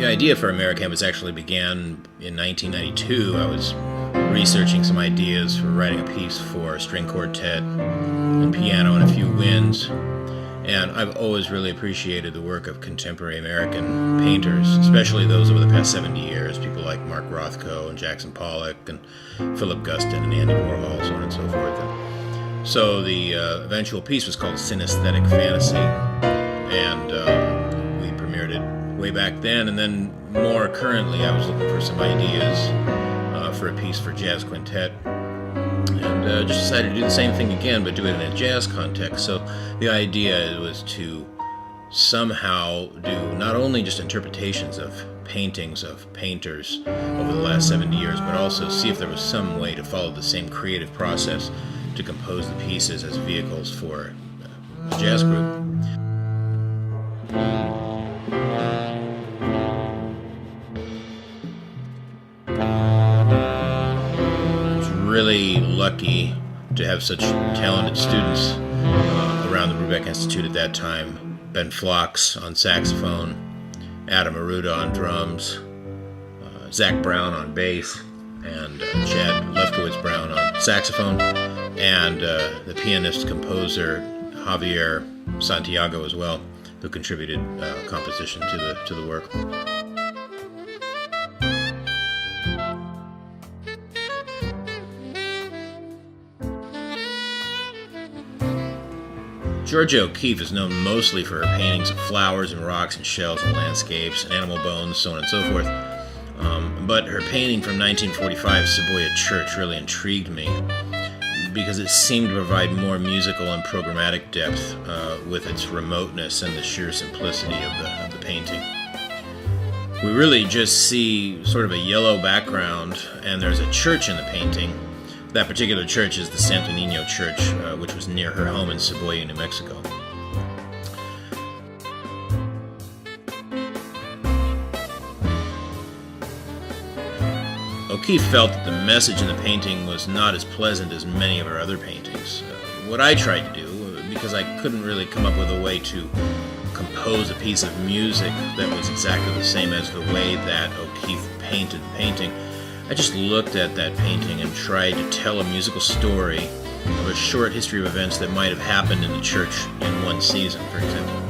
idea for Americanvas actually began in 1992. I was researching some ideas for writing a piece for a string quartet and piano and a few winds. And I've always really appreciated the work of contemporary American painters, especially those over the past 70 years, people like Mark Rothko and Jackson Pollock and Philip Guston and Andy Warhol, so on and so forth. And so the eventual piece was called Synesthetic Fantasy, and we premiered it way back then. And then more currently, I was looking for some ideas for a piece for jazz quintet, and just decided to do the same thing again, but do it in a jazz context. So the idea was to somehow do not only just interpretations of paintings of painters over the last 70 years, but also see if there was some way to follow the same creative process to compose the pieces as vehicles for a jazz group. Really lucky to have such talented students around the Brubeck Institute at that time. Ben Phlox on saxophone, Adam Aruda on drums, Zach Brown on bass, and Chad Lefkowitz-Brown on saxophone, and the pianist-composer Javier Santiago as well, who contributed composition to the work. Georgia O'Keeffe is known mostly for her paintings of flowers and rocks and shells and landscapes and animal bones, so on and so forth. But her painting from 1945, CEBOLLA Church, really intrigued me because it seemed to provide more musical and programmatic depth with its remoteness and the sheer simplicity of the painting. We really just see sort of a yellow background, and there's a church in the painting. That particular church is the Santo Niño Church, which was near her home in Cebolla, New Mexico. O'Keeffe felt that the message in the painting was not as pleasant as many of her other paintings. What I tried to do, because I couldn't really come up with a way to compose a piece of music that was exactly the same as the way that O'Keeffe painted the painting, I just looked at that painting and tried to tell a musical story of a short history of events that might have happened in the church in one season, for example.